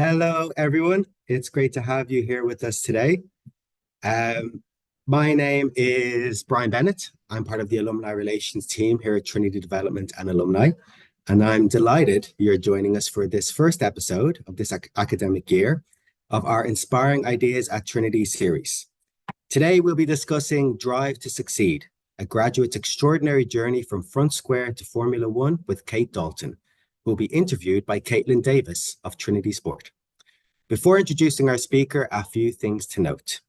Hello, everyone. It's great to have you here with us today. Um, my name is Brian Bennett. I'm part of the alumni relations team here at Trinity Development and Alumni, and I'm delighted you're joining us for this first episode of this academic year of our Inspiring Ideas at Trinity series. Today, we'll be discussing Drive to Succeed, a graduate's extraordinary journey from front square to Formula One with Kate Dalton, who will be interviewed by Katelyn Davis of Trinity Sport. Before introducing our speaker, a few things to note.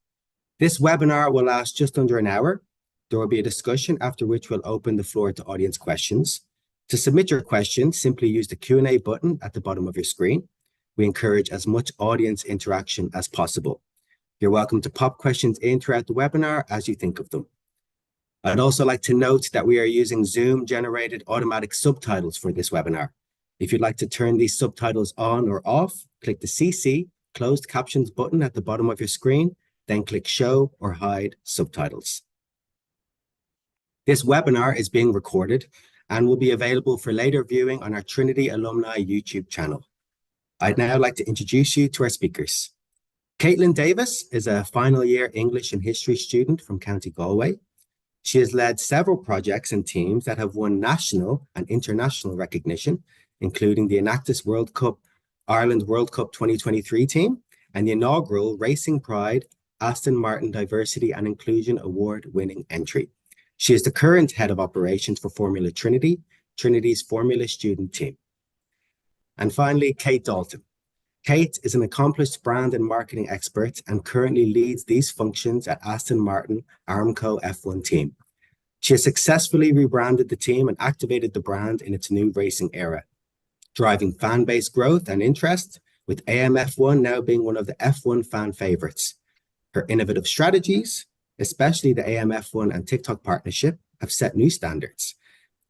This webinar will last just under an hour. There will be a discussion after which we'll open the floor to audience questions. To submit your question, simply use the Q&A button at the bottom of your screen. We encourage as much audience interaction as possible. You're welcome to pop questions in throughout the webinar as you think of them. I'd also like to note that we are using Zoom-generated automatic subtitles for this webinar. If you'd like to turn these subtitles on or off, click the CC closed captions button at the bottom of your screen, then click Show or Hide Subtitles. This webinar is being recorded and will be available for later viewing on our Trinity Alumni YouTube channel. I'd now like to introduce you to our speakers. Katelyn Davis is a final year English and History student from County Galway. She has led several projects and teams that have won national and international recognition, including the Enactus World Cup, Ireland World Cup 2023 team, and the inaugural Racing Pride Aston Martin Diversity and Inclusion Award-winning entry. She is the current head of operations for Formula Trinity, Trinity's Formula student team. And finally, Kate Dalton. Kate is an accomplished brand and marketing expert and currently leads these functions at Aston Martin Aramco F1 team. She has successfully rebranded the team and activated the brand in its new racing era, driving fan base growth and interest, with AMF1 now being one of the F1 fan favorites. Her innovative strategies, especially the AMF1 and TikTok partnership, have set new standards.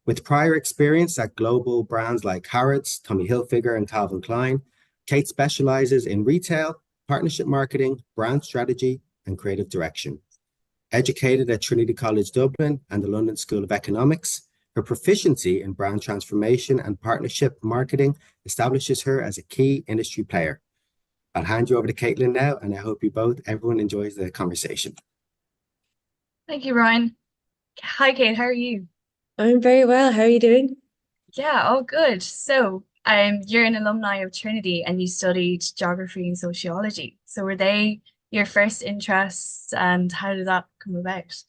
With prior experience at global brands like Harrods, Tommy Hilfiger, and Calvin Klein, Kate specializes in retail, partnership marketing, brand strategy, and creative direction. Educated at Trinity College Dublin and the London School of Economics, her proficiency in brand transformation and partnership marketing establishes her as a key industry player. I'll hand you over to Katelyn now, and I hope everyone enjoys the conversation. Thank you, Ryan. Hi, Kate. How are you? I'm very well. How are you doing? Yeah, all good. So, you're an alumni of Trinity and you studied geography and sociology. So, were they your first interests, and how did that come about?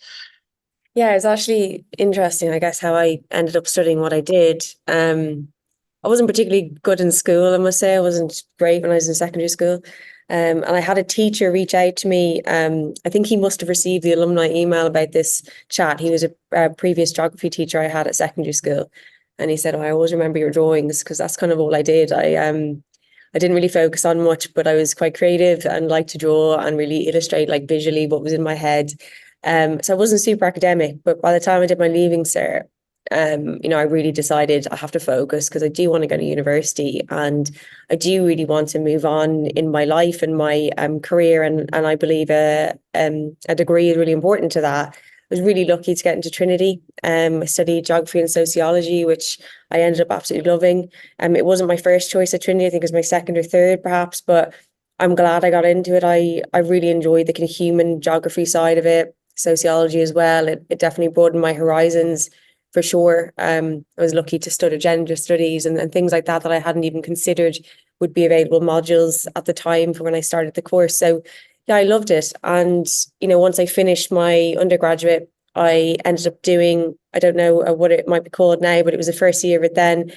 Yeah, it's actually interesting, I guess, how I ended up studying what I did. I wasn't particularly good in school, I must say. I wasn't great when I was in secondary school. And I had a teacher reach out to me. I think he must have received the alumni email about this chat. He was a previous geography teacher I had at secondary school. And he said, "Oh, I always remember your drawings," because that's kind of all I did. I didn't really focus on much, but I was quite creative and liked to draw and really illustrate like visually what was in my head. So I wasn't super academic, but by the time I did my leaving cert, I really decided I have to focus because I do want to go to university and I do really want to move on in my life and my career, and I believe a degree is really important to that. I was really lucky to get into Trinity. I studied geography and sociology, which I ended up absolutely loving. It wasn't my first choice at Trinity. I think it was my second or third, perhaps, but I'm glad I got into it. I really enjoyed the kind of human geography side of it, sociology as well. It definitely broadened my horizons for sure. I was lucky to study gender studies and things like that I hadn't even considered would be available modules at the time for when I started the course. So yeah, I loved it. And, once I finished my undergraduate, I ended up doing, I don't know what it might be called now, but it was the first year of it then,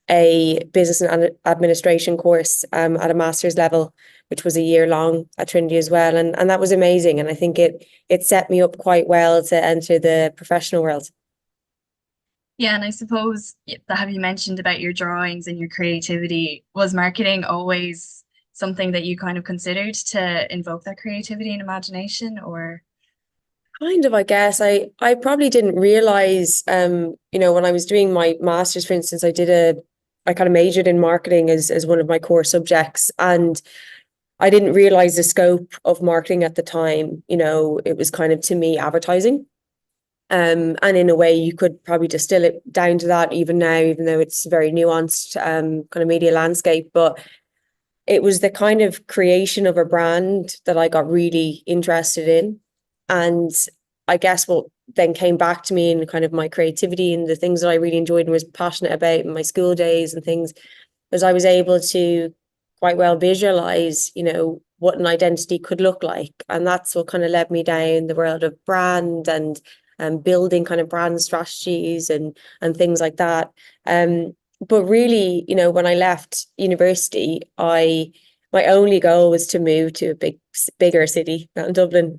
a business and administration course at a master's level, which was a year long at Trinity as well. And that was amazing. And I think it set me up quite well to enter the professional world. Yeah, and I suppose have you mentioned about your drawings and your creativity? Was marketing always something that you kind of considered to invoke that creativity and imagination, or? Kind of, I guess. I probably didn't realize, when I was doing my master's, for instance, I kind of majored in marketing as one of my core subjects. And I didn't realize the scope of marketing at the time. It was kind of, to me, advertising. And in a way, you could probably distill it down to that even now, even though it's a very nuanced kind of media landscape. But it was the kind of creation of a brand that I got really interested in. And I guess what then came back to me in kind of my creativity and the things that I really enjoyed and was passionate about in my school days and things, was I was able to quite well visualize, what an identity could look like. And that's what kind of led me down the world of brand and building kind of brand strategies and things like that. But really, when I left university, my only goal was to move to a bigger city, not in Dublin.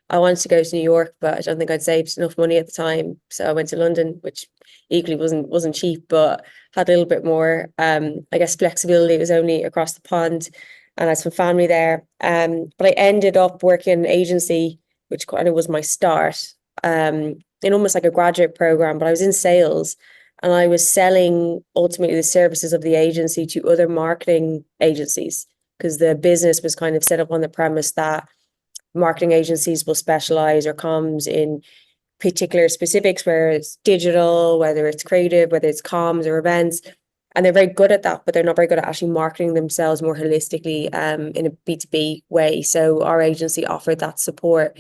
I wanted to go to New York, but I don't think I'd saved enough money at the time. So I went to London, which equally wasn't cheap, but had a little bit more, I guess, flexibility. It was only across the pond, and I had some family there. But I ended up working in an agency, which kind of was my start, in almost like a graduate program. But I was in sales, and I was selling ultimately the services of the agency to other marketing agencies, because the business was kind of set up on the premise that marketing agencies will specialize or comms in particular specifics, where it's digital, whether it's creative, whether it's comms or events. And they're very good at that, but they're not very good at actually marketing themselves more holistically in a B2B way. So our agency offered that support.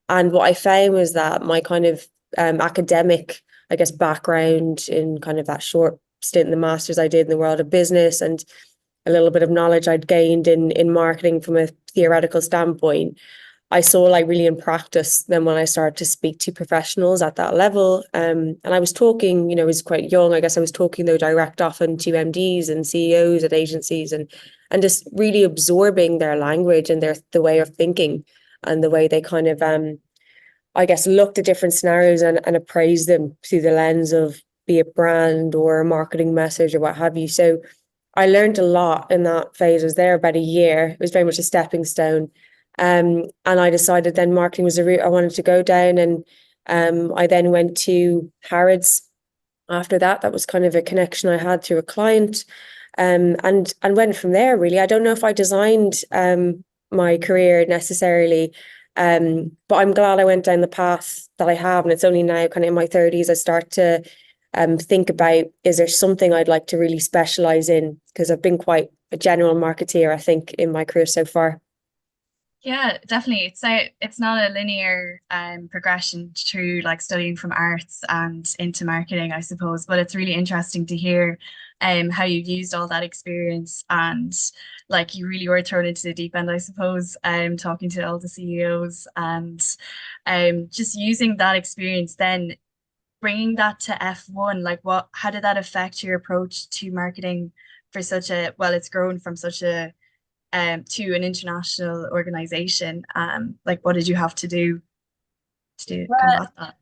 And what I found was that my kind of academic, I guess, background in kind of that short stint in the master's I did in the world of business, and a little bit of knowledge I'd gained in marketing from a theoretical standpoint, I saw like really in practice then when I started to speak to professionals at that level. And I was talking, I was quite young. I guess I was talking though direct often to MDs and CEOs at agencies, and just really absorbing their language and the way of thinking and the way they kind of I guess looked at different scenarios and appraised them through the lens of be it brand or a marketing message or what have you. So I learned a lot in that phase. I was there about a year. It was very much a stepping stone. And I decided then marketing was a route I wanted to go down. And I then went to Harrods after that. That was kind of a connection I had through a client, and went from there, really. I don't know if I designed my career necessarily, but I'm glad I went down the path that I have. And it's only now kind of in my 30s I start to think about, is there something I'd like to really specialize in? Because I've been quite a general marketeer, I think, in my career so far. Yeah, definitely. It's not a linear progression through like studying from arts and into marketing, I suppose. But it's really interesting to hear how you used all that experience, and like you really were thrown into the deep end, I suppose, talking to all the CEOs, and just using that experience, then bringing that to F1. Like, how did that affect your approach to marketing for it's grown from such a to an international organization? Like, what did you have to do to combat that?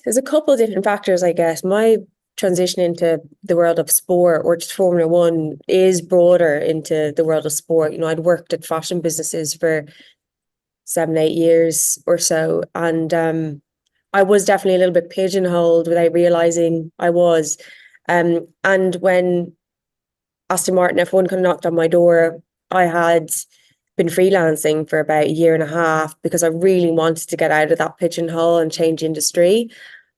There's a couple of different factors, I guess. My transition into the world of sport, or just Formula One, is broader into the world of sport. I'd worked at fashion businesses for 7-8 years or so, and I was definitely a little bit pigeonholed without realizing I was. And when Aston Martin F1 kind of knocked on my door, I had been freelancing for about a year and a half because I really wanted to get out of that pigeonhole and change industry.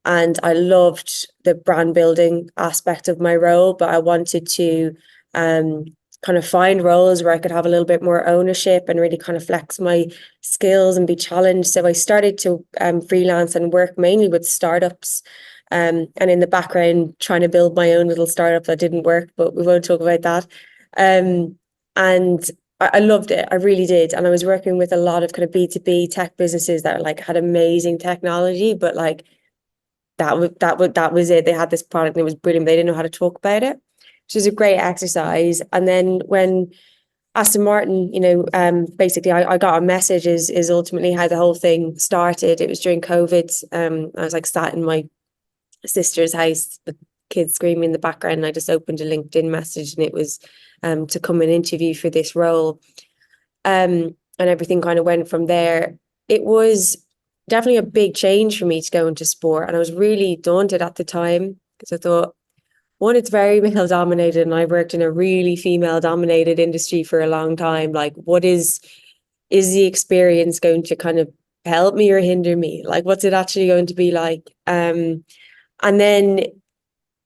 And I loved the brand building aspect of my role, but I wanted to kind of find roles where I could have a little bit more ownership and really kind of flex my skills and be challenged. So I started to freelance and work mainly with startups. And in the background, trying to build my own little startup that didn't work, but we won't talk about that. And I loved it. I really did. And I was working with a lot of kind of B2B tech businesses that like had amazing technology, but like that was it. They had this product and it was brilliant. They didn't know how to talk about it, which was a great exercise. And then when Aston Martin, basically I got a message is ultimately how the whole thing started. It was during COVID. I was like sat in my sister's house, the kids screaming in the background, and I just opened a LinkedIn message, and it was to come and interview for this role. And everything kind of went from there. It was definitely a big change for me to go into sport, and I was really daunted at the time because I thought, one, it's very male dominated, and I've worked in a really female dominated industry for a long time. Like, what is the experience going to kind of help me or hinder me? Like, what's it actually going to be like? And then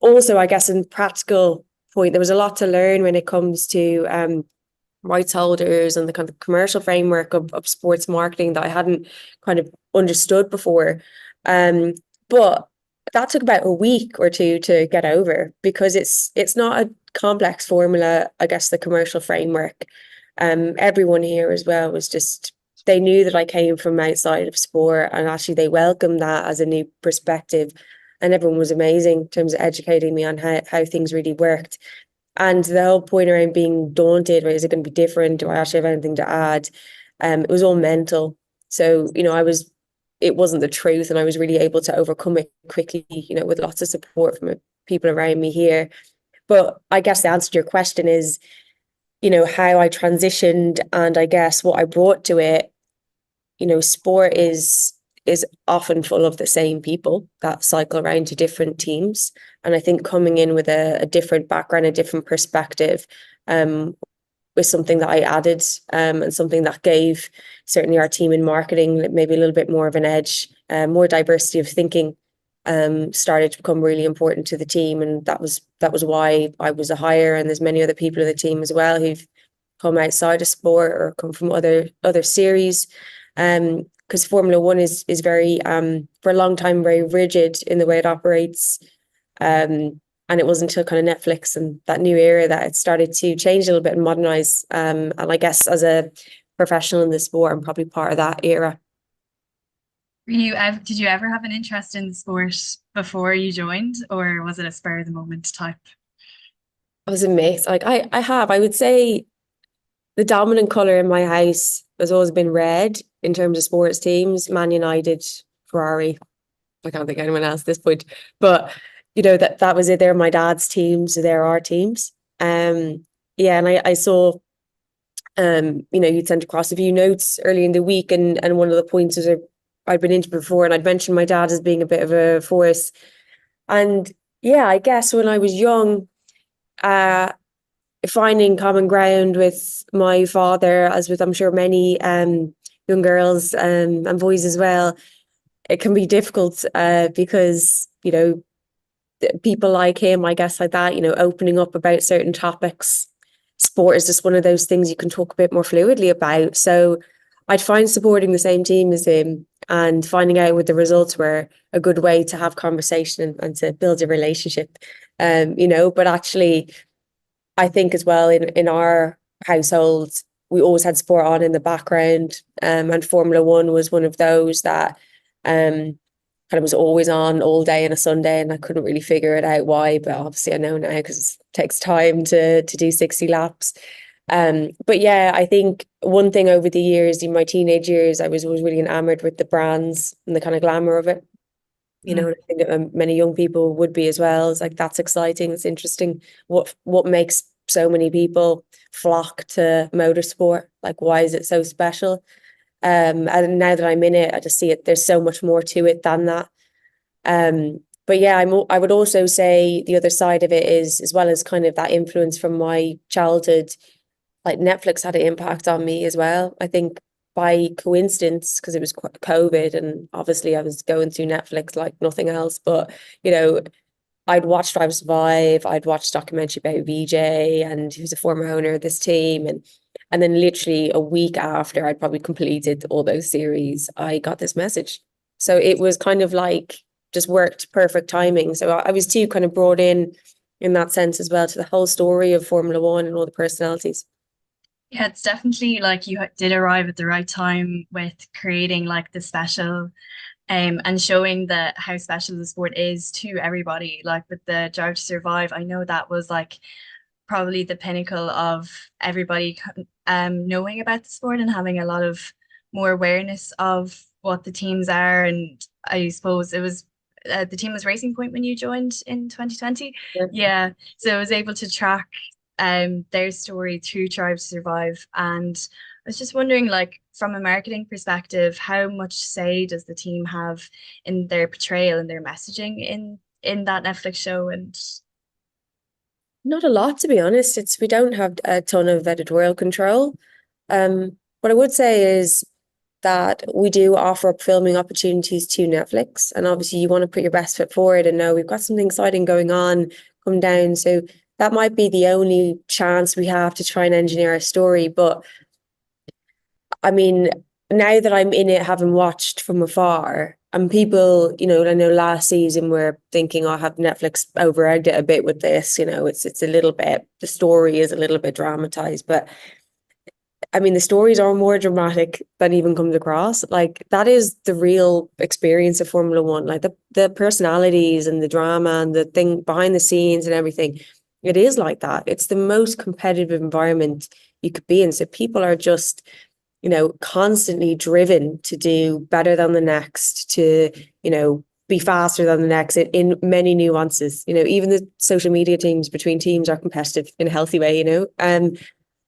also, I guess, in practical point. There was a lot to learn when it comes to rights holders and the kind of commercial framework of sports marketing that I hadn't kind of understood before. But that took about a week or two to get over, because it's not a complex formula, I guess, the commercial framework. Everyone here as well was just, they knew that I came from outside of sport, and actually they welcomed that as a new perspective. And everyone was amazing in terms of educating me on how things really worked. And the whole point around being daunted, right, is it going to be different? Do I actually have anything to add? It was all mental. So, it wasn't the truth, and I was really able to overcome it quickly, with lots of support from people around me here. But I guess the answer to your question is, how I transitioned, and I guess what I brought to it. Sport is often full of the same people that cycle around to different teams. And I think coming in with a different background, a different perspective, was something that I added, and something that gave certainly our team in marketing maybe a little bit more of an edge. More diversity of thinking started to become really important to the team, and that was why I was a hire. And there's many other people in the team as well who've come outside of sport or come from other series. Because Formula One is very for a long time very rigid in the way it operates. And it wasn't until kind of Netflix and that new era that it started to change a little bit and modernize. And I guess as a professional in the sport, I'm probably part of that era. Did you ever have an interest in the sport before you joined, or was it a spur of the moment type? I was a mix. Like I would say the dominant color in my house has always been red in terms of sports teams. Man United, Ferrari. I can't think of anyone else at this point, but that was it. They're my dad's teams, so they're our teams. And I saw you'd sent across a few notes early in the week, and one of the points was I'd been into before, and I'd mentioned my dad as being a bit of a force. And I guess when I was young, finding common ground with my father, as with I'm sure many young girls and boys as well, it can be difficult because people like him, I guess, like that, opening up about certain topics. Sport is just one of those things you can talk a bit more fluidly about. So I'd find supporting the same team as him and finding out what the results were a good way to have conversation and to build a relationship. But actually, I think as well in our household, we always had sport on in the background, and Formula One was one of those that kind of was always on all day on a Sunday, and I couldn't really figure it out why, but obviously I know now because it takes time to do 60 laps. But I think one thing over the years, in my teenage years, I was really enamored with the brands and the kind of glamour of it. I think many young people would be as well. It's like, that's exciting. It's interesting. What makes so many people flock to motorsport? Like, why is it so special? And now that I'm in it, I just see it. There's so much more to it than that. But I would also say the other side of it is, as well as kind of that influence from my childhood, like Netflix had an impact on me as well. I think by coincidence, because it was COVID, and obviously I was going through Netflix like nothing else. But I'd watched Drive to Survive. I'd watched a documentary about VJ, and he was a former owner of this team, and then literally a week after I'd probably completed all those series, I got this message. So it was kind of like just worked perfect timing. So I was too kind of brought in that sense as well to the whole story of Formula One and all the personalities. Yeah, it's definitely like you did arrive at the right time with creating like the special and showing how special the sport is to everybody. Like with the Drive to Survive, I know that was like probably the pinnacle of everybody knowing about the sport and having a lot of more awareness of what the teams are. And I suppose it was the team was Racing Point when you joined in 2020. Yeah, so I was able to track their story through Drive to Survive. And I was just wondering, like, from a marketing perspective, how much say does the team have in their portrayal and their messaging in that Netflix show? And not a lot, to be honest. We don't have a ton of editorial control. What I would say is that we do offer up filming opportunities to Netflix, and obviously you want to put your best foot forward and know we've got something exciting going on, come down. So that might be the only chance we have to try and engineer a story. But I mean, now that I'm in it, having watched from afar, and people, I know last season we're thinking, oh, have Netflix over-egged it a bit with this, it's a little bit, the story is a little bit dramatized, but I mean, the stories are more dramatic than even comes across. Like, that is the real experience of Formula One. Like, the personalities and the drama and the thing behind the scenes and everything, it is like that. It's the most competitive environment you could be in. So people are just, constantly driven to do better than the next, to, be faster than the next in many nuances. Even the social media teams between teams are competitive in a healthy way,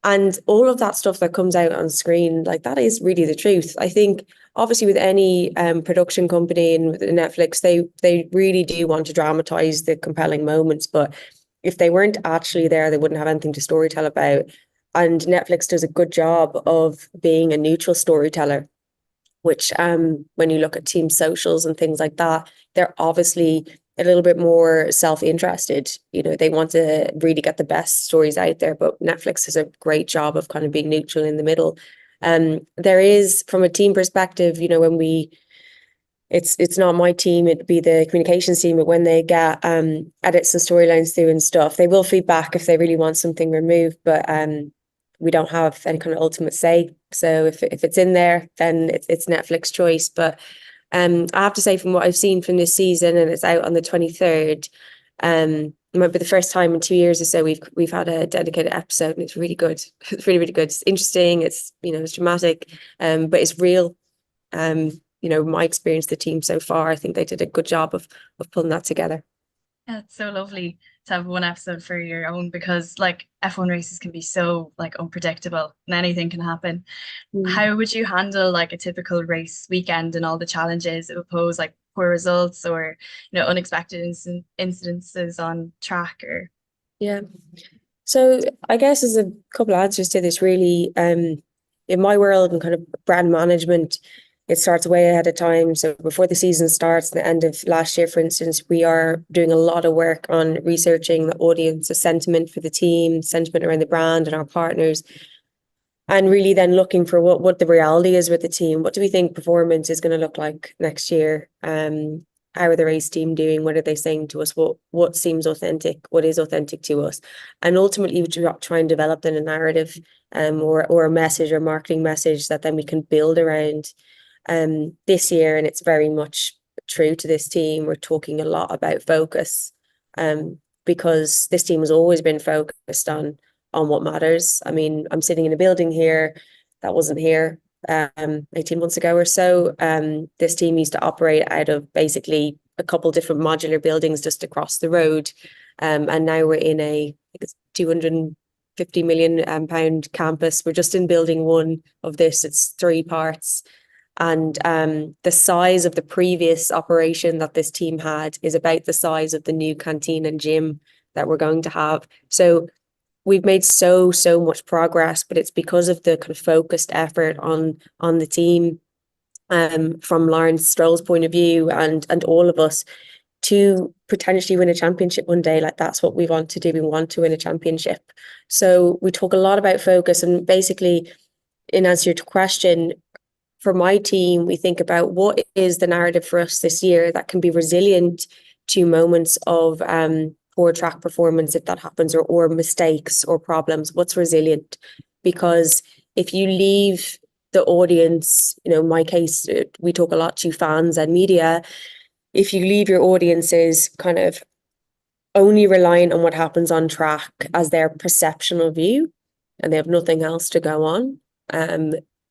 and all of that stuff that comes out on screen, like, that is really the truth. I think obviously with any production company and with Netflix, they really do want to dramatize the compelling moments, but if they weren't actually there, they wouldn't have anything to storytell about. And Netflix does a good job of being a neutral storyteller, which when you look at team socials and things like that, they're obviously a little bit more self-interested. They want to really get the best stories out there, but Netflix does a great job of kind of being neutral in the middle. There is, from a team perspective, when it's not my team, it'd be the communications team, but when they get edits and storylines through and stuff, they will feed back if they really want something removed, but we don't have any kind of ultimate say. So if it's in there, then it's Netflix choice. But I have to say, from what I've seen from this season, and it's out on the 23rd, it might be the first time in 2 years or so we've had a dedicated episode, and it's really good. It's really, really good. It's interesting. It's it's dramatic, but it's real. My experience, the team so far, I think they did a good job of pulling that together. Yeah, it's so lovely to have one episode for your own, because like F1 races can be so like unpredictable and anything can happen. How would you handle like a typical race weekend and all the challenges it would pose, like poor results or unexpected incidences on track? Or Yeah. So I guess there's a couple of answers to this, really. In my world and kind of brand management, it starts way ahead of time. So before the season starts, the end of last year, for instance, we are doing a lot of work on researching the audience, the sentiment for the team, sentiment around the brand and our partners, and really then looking for what the reality is with the team. What do we think performance is going to look like next year? How are the race team doing? What are they saying to us? What seems authentic? What is authentic to us? And ultimately, we try and develop then a narrative, or a message or marketing message that then we can build around. This year, and it's very much true to this team, we're talking a lot about focus, because this team has always been focused on what matters. I mean, I'm sitting in a building here that wasn't here 18 months ago or so. This team used to operate out of basically a couple different modular buildings just across the road, and now we're in I think it's 250 million pound campus. We're just in building one of this. It's 3 parts. And the size of the previous operation that this team had is about the size of the new canteen and gym that we're going to have. So we've made so much progress, but it's because of the kind of focused effort on the team, from Lawrence Stroll's point of view and all of us, to potentially win a championship one day. Like, that's what we want to do. We want to win a championship. So we talk a lot about focus, and basically, in answer to your question, for my team, we think about what is the narrative for us this year that can be resilient to moments of poor track performance, if that happens, or mistakes or problems. What's resilient? Because if you leave the audience, in my case, we talk a lot to fans and media. If you leave your audiences kind of only reliant on what happens on track as their perception of you, and they have nothing else to go on,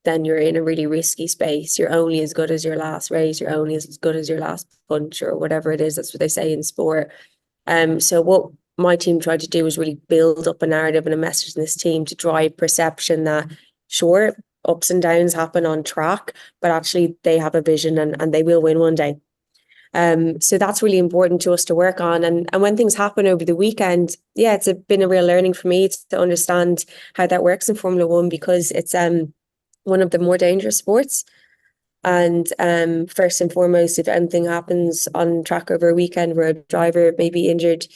then you're in a really risky space. You're only as good as your last race. You're only as good as your last punch, or whatever it is. That's what they say in sport. So what my team tried to do was really build up a narrative and a message in this team to drive perception that, sure, ups and downs happen on track, but actually they have a vision and they will win one day. So that's really important to us to work on. And when things happen over the weekend, yeah, it's been a real learning for me to understand how that works in Formula One, because it's one of the more dangerous sports. And first and foremost, if anything happens on track over a weekend where a driver may be injured,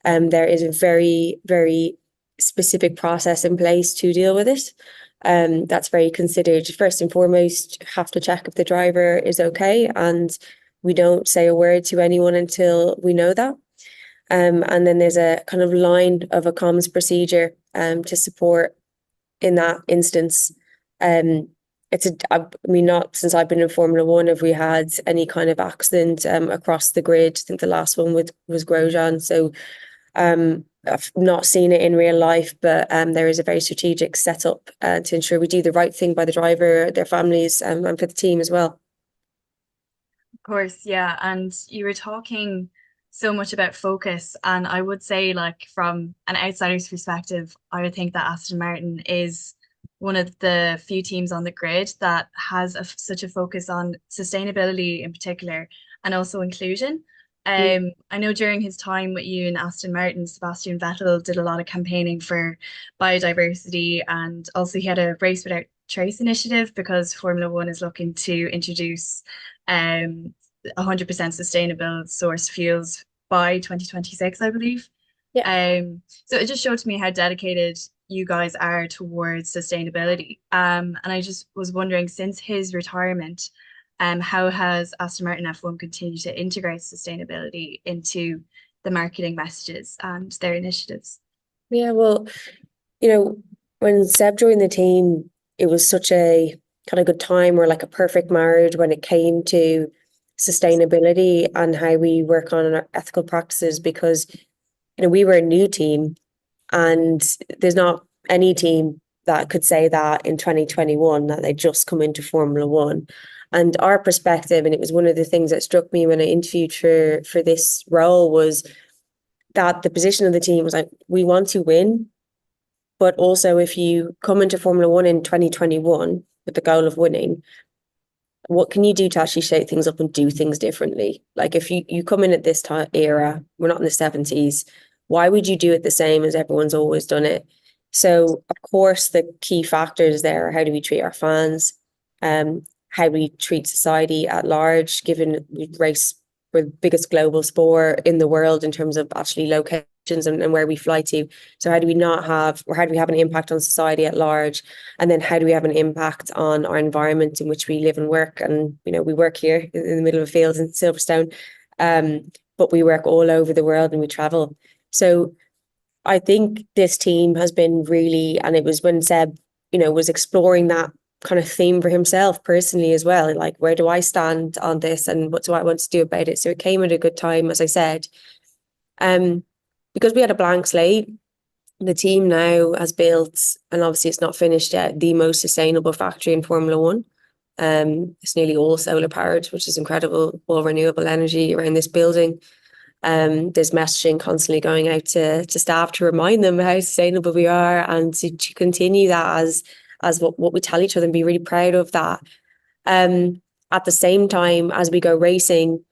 there is a very, very specific process in place to deal with it. That's very considered. First and foremost, have to check if the driver is okay, and we don't say a word to anyone until we know that. And then there's a kind of line of a comms procedure to support in that instance. I mean, not since I've been in Formula One have we had any kind of accident across the grid. I think the last one was Grosjean. So I've not seen it in real life, but there is a very strategic setup to ensure we do the right thing by the driver, their families, and for the team as well. Of course, yeah. And you were talking so much about focus, and I would say, like, from an outsider's perspective, I would think that Aston Martin is one of the few teams on the grid that has such a focus on sustainability in particular, and also inclusion. I know during his time with you in Aston Martin, Sebastian Vettel did a lot of campaigning for biodiversity, and also he had a Race Without Trace initiative because Formula One is looking to introduce 100% sustainable sourced fuels by 2026, I believe. Yeah. So it just showed to me how dedicated you guys are towards sustainability. And I just was wondering, since his retirement, how has Aston Martin F1 continued to integrate sustainability into the marketing messages and their initiatives? Yeah, well, when Seb joined the team, it was such a kind of good time, or like a perfect marriage when it came to sustainability and how we work on our ethical practices, because we were a new team, and there's not any team that could say that in 2021 that they just come into Formula One. And our perspective, and it was one of the things that struck me when I interviewed for this role, was that the position of the team was like, we want to win, but also if you come into Formula One in 2021 with the goal of winning, what can you do to actually shake things up and do things differently? Like, if you come in at this era, we're not in the 70s, why would you do it the same as everyone's always done it? So, of course, the key factors there are, how do we treat our fans? How do we treat society at large, given we race for the biggest global sport in the world in terms of actually locations and where we fly to. So how do we have an impact on society at large? And then how do we have an impact on our environment in which we live and work? And, we work here in the middle of a field in Silverstone, but we work all over the world and we travel. So I think this team has been really, and it was when Seb, was exploring that kind of theme for himself personally as well, like, where do I stand on this and what do I want to do about it? So it came at a good time, as I said, because we had a blank slate. The team now has built, and obviously it's not finished yet, the most sustainable factory in Formula One. It's nearly all solar powered, which is incredible, all renewable energy around this building. There's messaging constantly going out to staff to remind them how sustainable we are, and to continue that as what we tell each other, and be really proud of that. At the same time, as we go racing,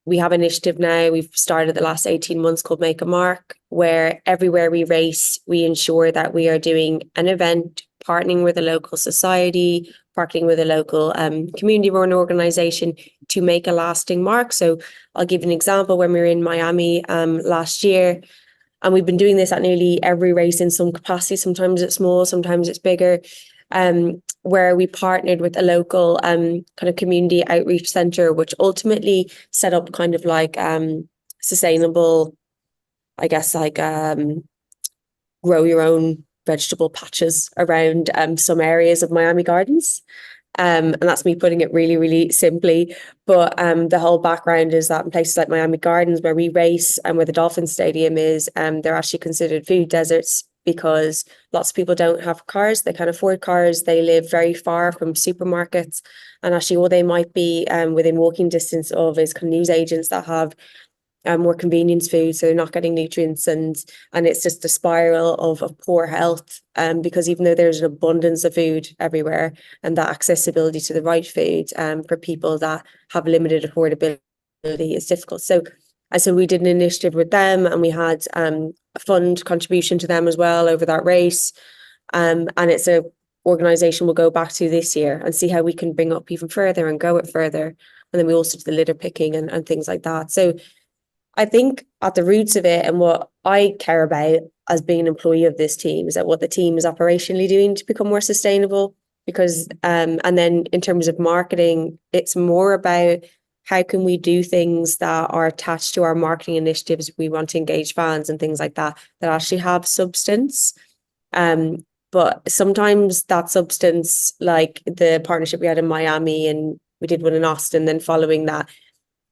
we have an initiative now we've started the last 18 months called Make a Mark, where everywhere we race, we ensure that we are doing an event, partnering with a local society, partnering with a local community-run organisation to make a lasting mark. So I'll give an example. When we were in Miami last year, and we've been doing this at nearly every race in some capacity. Sometimes it's small, sometimes it's bigger, where we partnered with a local kind of community outreach centre, which ultimately set up kind of like sustainable, I guess, like grow your own vegetable patches around some areas of Miami Gardens. And that's me putting it really, really simply. But the whole background is that in places like Miami Gardens, where we race and where the Dolphin Stadium is, they're actually considered food deserts, because lots of people don't have cars. They can't afford cars. They live very far from supermarkets. And actually, all they might be within walking distance of is kind of newsagents that have more convenience food, so they're not getting nutrients, and it's just a spiral of poor health. Because even though there's an abundance of food everywhere, and that accessibility to the right food for people that have limited affordability is difficult. So we did an initiative with them, and we had a fund contribution to them as well over that race. And it's a organisation we'll go back to this year and see how we can bring up even further and go it further. And then we also do the litter picking and things like that. So I think at the roots of it, and what I care about as being an employee of this team, is that what the team is operationally doing to become more sustainable. Because and then in terms of marketing, it's more about how can we do things that are attached to our marketing initiatives. We want to engage fans and things like that actually have substance. But sometimes that substance, like the partnership we had in Miami and we did one in Austin, then following that,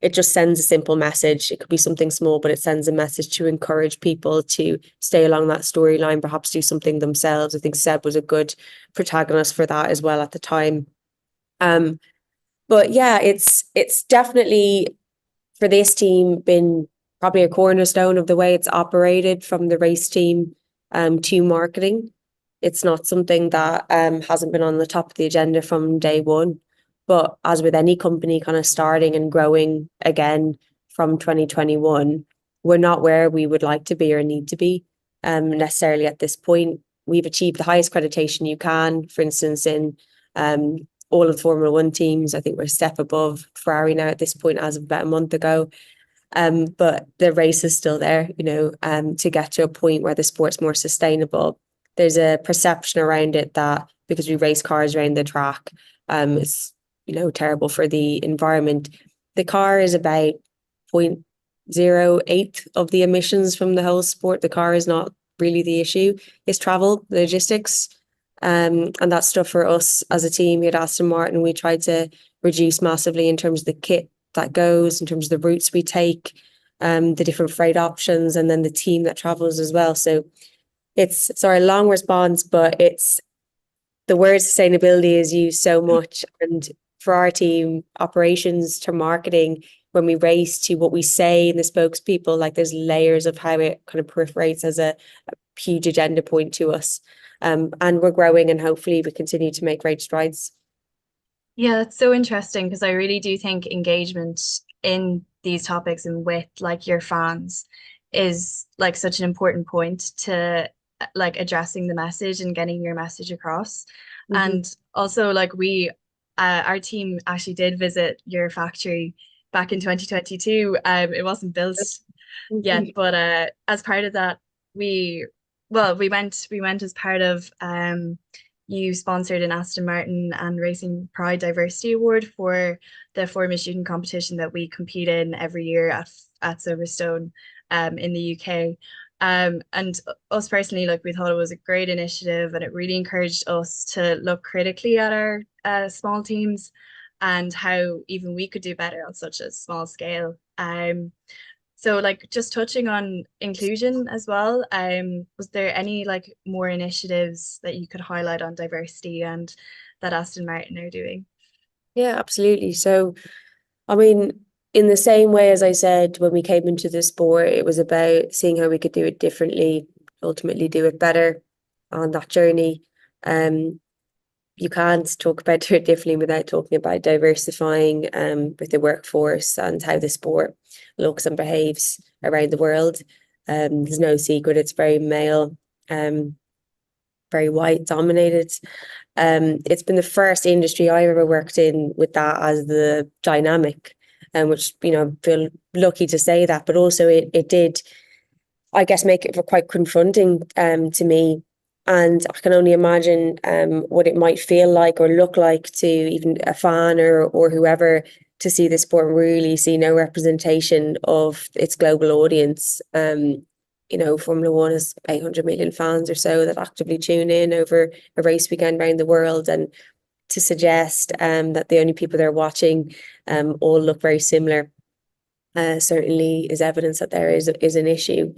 it just sends a simple message. It could be something small, but it sends a message to encourage people to stay along that storyline, perhaps do something themselves. I think Seb was a good protagonist for that as well at the time. But yeah, it's definitely for this team been probably a cornerstone of the way it's operated from the race team to marketing. It's not something that hasn't been on the top of the agenda from day one. But as with any company kind of starting and growing again from 2021, we're not where we would like to be or need to be necessarily at this point. We've achieved the highest accreditation you can, for instance, in all of the Formula One teams. I think we're a step above Ferrari now at this point as of about a month ago. But the race is still there, to get to a point where the sport's more sustainable. There's a perception around it that because we race cars around the track, it's terrible for the environment. The car is about 0.08 of the emissions from the whole sport. The car is not really the issue. It's travel, logistics, and that stuff for us as a team here at Aston Martin. We tried to reduce massively in terms of the kit that goes, in terms of the routes we take, the different freight options, and then the team that travels as well. So it's, sorry, long response, but it's the word sustainability is used so much. And for our team, operations to marketing, when we race, to what we say in the spokespeople, like there's layers of how it kind of proliferates as a huge agenda point to us. And we're growing, and hopefully we continue to make great strides. Yeah, that's so interesting, because I really do think engagement in these topics and with like your fans is like such an important point to like addressing the message and getting your message across. And also like our team actually did visit your factory back in 2022. It wasn't built yet, but as part of that, we went as part of you sponsored an Aston Martin and Racing Pride Diversity Award for the Formula Student competition that we compete in every year at Silverstone in the UK. And us personally, like, we thought it was a great initiative, and it really encouraged us to look critically at our small teams and how even we could do better on such a small scale. So like just touching on inclusion as well, was there any like more initiatives that you could highlight on diversity and that Aston Martin are doing? Yeah, absolutely. So, I mean, in the same way as I said, when we came into the sport, it was about seeing how we could do it differently, ultimately do it better on that journey. You can't talk about it differently without talking about diversifying with the workforce and how the sport looks and behaves around the world. There's no secret, it's very male, very white dominated. It's been the first industry I've ever worked in with that as the dynamic, which, I feel lucky to say that, but also it did, I guess, make it quite confronting to me. And I can only imagine what it might feel like or look like to even a fan or whoever, to see the sport and really see no representation of its global audience. Formula One has 800 million fans or so that actively tune in over a race weekend around the world, and to suggest that the only people they're watching all look very similar certainly is evidence that there is an issue.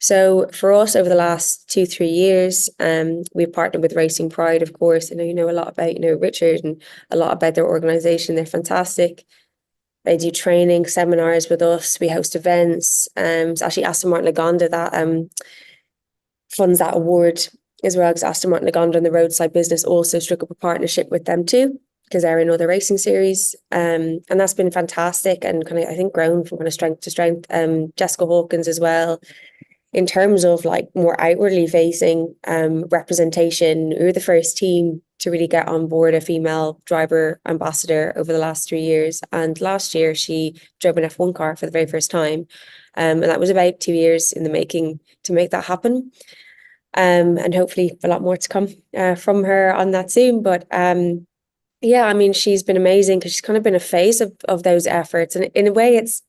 So for us, over the last 2-3 years, we've partnered with Racing Pride, of course. I know you know a lot about, Richard, and a lot about their organisation. They're fantastic. They do training seminars with us. We host events. It's actually Aston Martin Lagonda that funds that award as well, because Aston Martin Lagonda and the Roadside Business also struck up a partnership with them too, because they're another racing series. And that's been fantastic and kind of, I think, grown from kind of strength to strength. Jessica Hawkins as well. In terms of like more outwardly facing representation, we were the first team to really get on board a female driver ambassador over the last 3 years. And last year she drove an F1 car for the very first time. And that was about 2 years in the making to make that happen. And hopefully a lot more to come from her on that soon. But yeah, I mean, she's been amazing because she's kind of been a face of those efforts. And in a way, it's,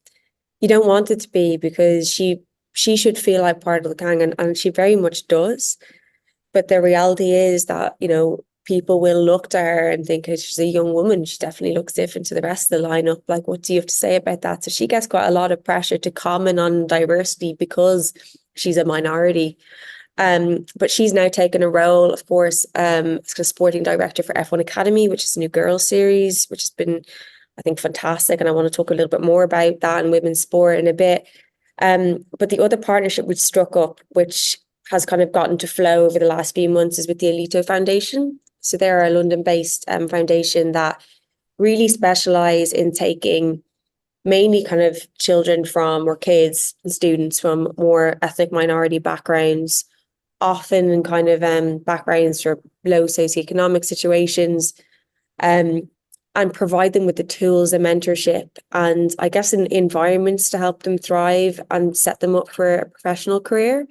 you don't want it to be, because she should feel like part of the gang, and she very much does. But the reality is that, you know, people will look to her and think, "Oh, she's a young woman. She definitely looks different to the rest of the lineup. Like, what do you have to say about that?" So she gets quite a lot of pressure to comment on diversity because she's a minority. But she's now taken a role, of course, as a sporting director for F1 Academy, which is a new girls series, which has been, I think, fantastic. And I want to talk a little bit more about that and women's sport in a bit. But the other partnership we struck up, which has kind of gotten to flow over the last few months, is with the Alito Foundation. So they're a London-based foundation that really specialise in taking mainly kind of children from, or kids and students from, more ethnic minority backgrounds, often in kind of backgrounds for low socioeconomic situations, and provide them with the tools and mentorship and, I guess, in environments to help them thrive and set them up for a professional career.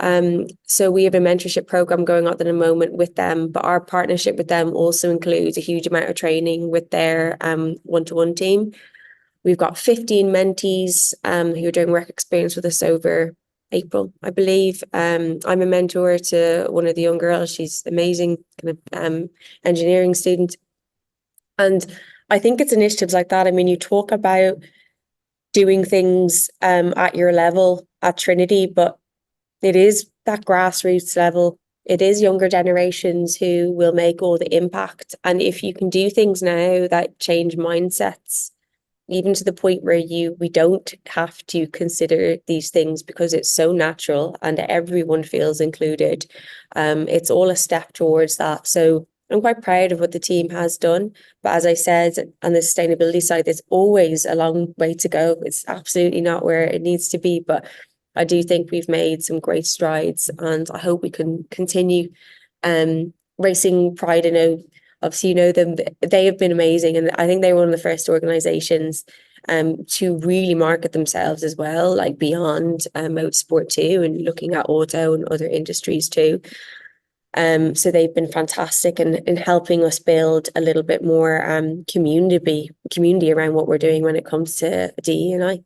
So we have a mentorship program going on at the moment with them, but our partnership with them also includes a huge amount of training with their one-to-one team. We've got 15 mentees who are doing work experience with us over April, I believe. I'm a mentor to one of the young girls. She's amazing, kind of engineering student. And I think it's initiatives like that. I mean, you talk about doing things at your level at Trinity, but it is that grassroots level. It is younger generations who will make all the impact. And if you can do things now that change mindsets, even to the point where we don't have to consider these things because it's so natural and everyone feels included, it's all a step towards that. So I'm quite proud of what the team has done. But as I said, on the sustainability side, there's always a long way to go. It's absolutely not where it needs to be, but I do think we've made some great strides, and I hope we can continue. Racing Pride, I know, obviously you know them, they have been amazing, and I think they were one of the first organisations to really market themselves as well, like beyond motorsport too, and looking at auto and other industries too. So they've been fantastic in helping us build a little bit more community around what we're doing when it comes to DE&I.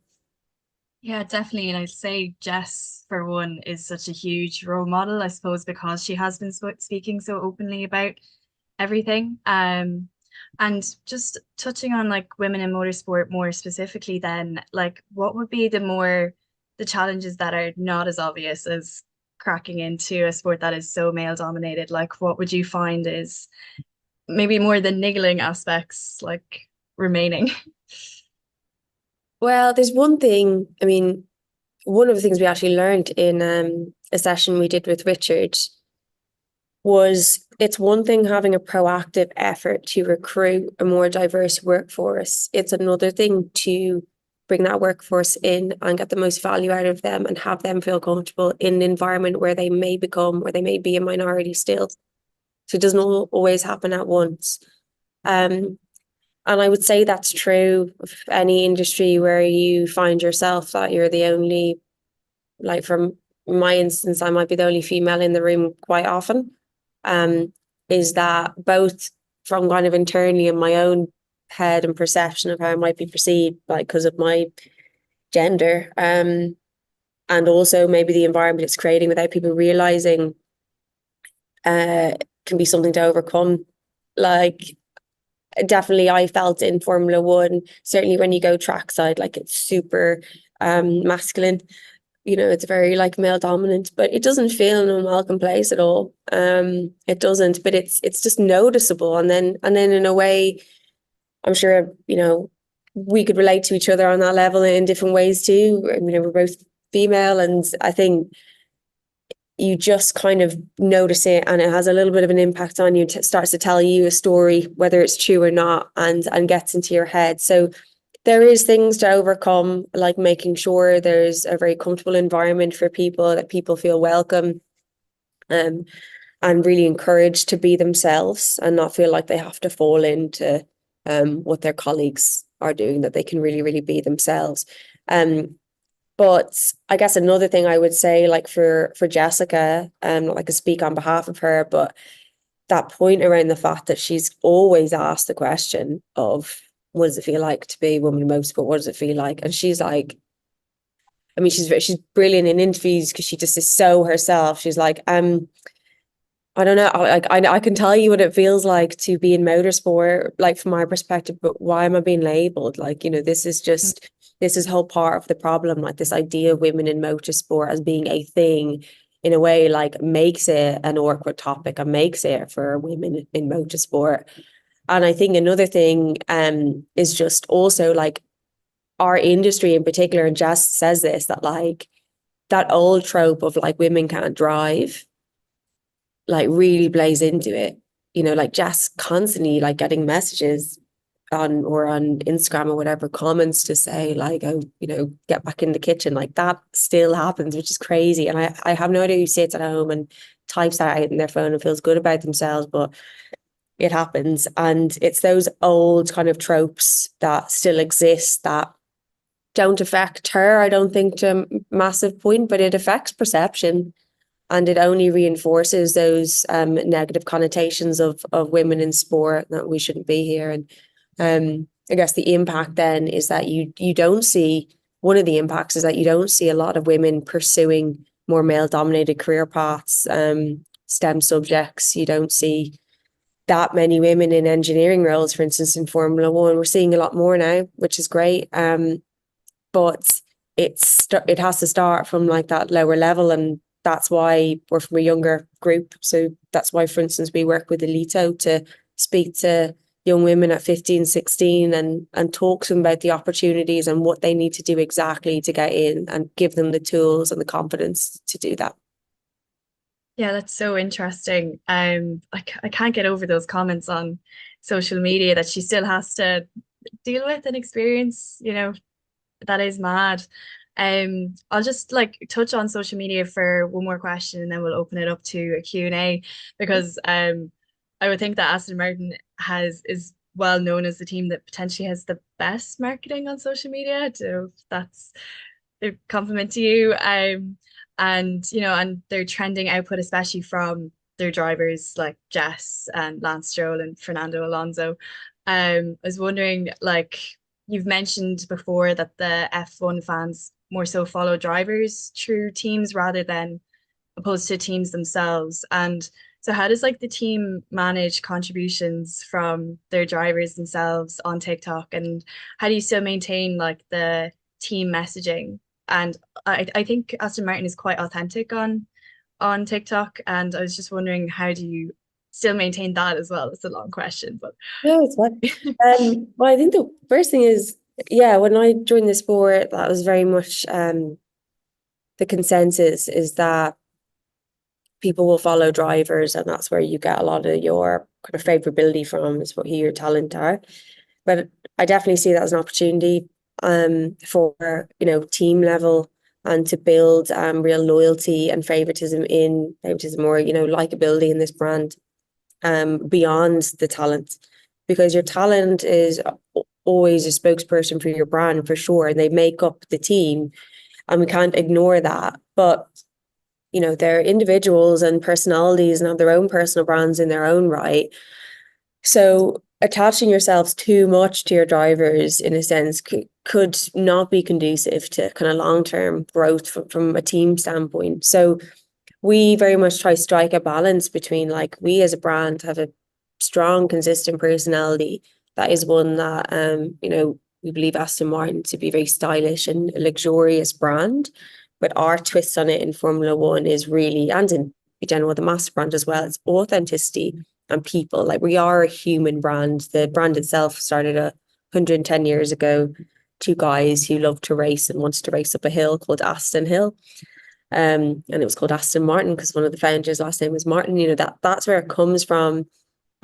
Yeah, definitely. And I'd say Jess, for one, is such a huge role model, I suppose, because she has been speaking so openly about everything. And just touching on like women in motorsport more specifically, then, like, what would be the challenges that are not as obvious as cracking into a sport that is so male dominated? Like, what would you find is maybe more the niggling aspects like remaining? Well, there's one thing, I mean, one of the things we actually learned in a session we did with Richard was, it's one thing having a proactive effort to recruit a more diverse workforce. It's another thing to bring that workforce in and get the most value out of them and have them feel comfortable in an environment where they may be a minority still. So it doesn't always happen at once. And I would say that's true of any industry where you find yourself that you're the only, like from my instance, I might be the only female in the room quite often. Is that both from kind of internally in my own head and perception of how I might be perceived, like because of my gender, and also maybe the environment it's creating without people realizing can be something to overcome. Like, definitely I felt in Formula One, certainly when you go trackside, like it's super masculine, you know, it's very like male dominant, but it doesn't feel an unwelcome place at all. It doesn't, but it's just noticeable. And then in a way, I'm sure, you know, we could relate to each other on that level in different ways too. You know, we're both female, and I think you just kind of notice it, and it has a little bit of an impact on you. It starts to tell you a story, whether it's true or not, and gets into your head. So there is things to overcome, like making sure there's a very comfortable environment for people, that people feel welcome, and really encouraged to be themselves and not feel like they have to fall into what their colleagues are doing, that they can really, really be themselves. But I guess another thing I would say, like for Jessica, not like I speak on behalf of her, but that point around the fact that she's always asked the question of what does it feel like to be a woman in motorsport? What does it feel like? And she's like, I mean, she's brilliant in interviews because she just is so herself. She's like, I don't know, I can tell you what it feels like to be in motorsport, like from my perspective, but why am I being labeled? Like, you know, this is whole part of the problem, like this idea of women in motorsport as being a thing in a way like makes it an awkward topic and makes it for women in motorsport. And I think another thing is just also like our industry in particular, and Jess says this, that like that old trope of like women can't drive like really plays into it. You know, like Jess constantly like getting messages on Instagram or whatever, comments to say like, oh, you know, get back in the kitchen. Like that still happens, which is crazy. And I have no idea who sits at home and types that out in their phone and feels good about themselves, but it happens. And it's those old kind of tropes that still exist that don't affect her, I don't think, to a massive point, but it affects perception. And it only reinforces those negative connotations of women in sport, that we shouldn't be here. And I guess the impact then is that you don't see, one of the impacts is that you don't see a lot of women pursuing more male dominated career paths, STEM subjects. You don't see that many women in engineering roles, for instance, in Formula One. We're seeing a lot more now, which is great. But it has to start from like that lower level, and that's why we're from a younger group. So that's why, for instance, we work with Elito to speak to young women at 15, 16 and talk to them about the opportunities and what they need to do exactly to get in, and give them the tools and the confidence to do that. Yeah, that's so interesting. I can't get over those comments on social media that she still has to deal with and experience, you know, that is mad. I'll just like touch on social media for one more question and then we'll open it up to a Q&A, because I would think that Aston Martin is well known as the team that potentially has the best marketing on social media. So that's a compliment to you. And you know, and their trending output, especially from their drivers like Jess and Lance Stroll and Fernando Alonso. I was wondering, like, you've mentioned before that the F1 fans more so follow drivers through teams rather than opposed to teams themselves. And so how does like the team manage contributions from their drivers themselves on TikTok? And how do you still maintain like the team messaging? And I think Aston Martin is quite authentic on TikTok. And I was just wondering, how do you still maintain that as well? It's a long question, but No, it's fine. Well, I think the first thing is, yeah, when I joined the sport, that was very much the consensus is that people will follow drivers, and that's where you get a lot of your kind of favorability from, is what who your talent are. But I definitely see that as an opportunity for, you know, team level, and to build real loyalty and favoritism or, you know, likability in this brand beyond the talent, because your talent is always a spokesperson for your brand for sure, and they make up the team, and we can't ignore that. But you know, they're individuals and personalities and have their own personal brands in their own right. So attaching yourselves too much to your drivers, in a sense, could not be conducive to kind of long-term growth from a team standpoint. So we very much try to strike a balance between, like, we as a brand have a strong, consistent personality. That is one that, you know, we believe Aston Martin to be a very stylish and luxurious brand. But our twist on it in Formula One is really, and in general, the master brand as well, it's authenticity and people. Like, we are a human brand. The brand itself started 110 years ago. Two guys who loved to race and wanted to race up a hill called Aston Hill. And it was called Aston Martin because one of the founders' last name was Martin. You know, that's where it comes from.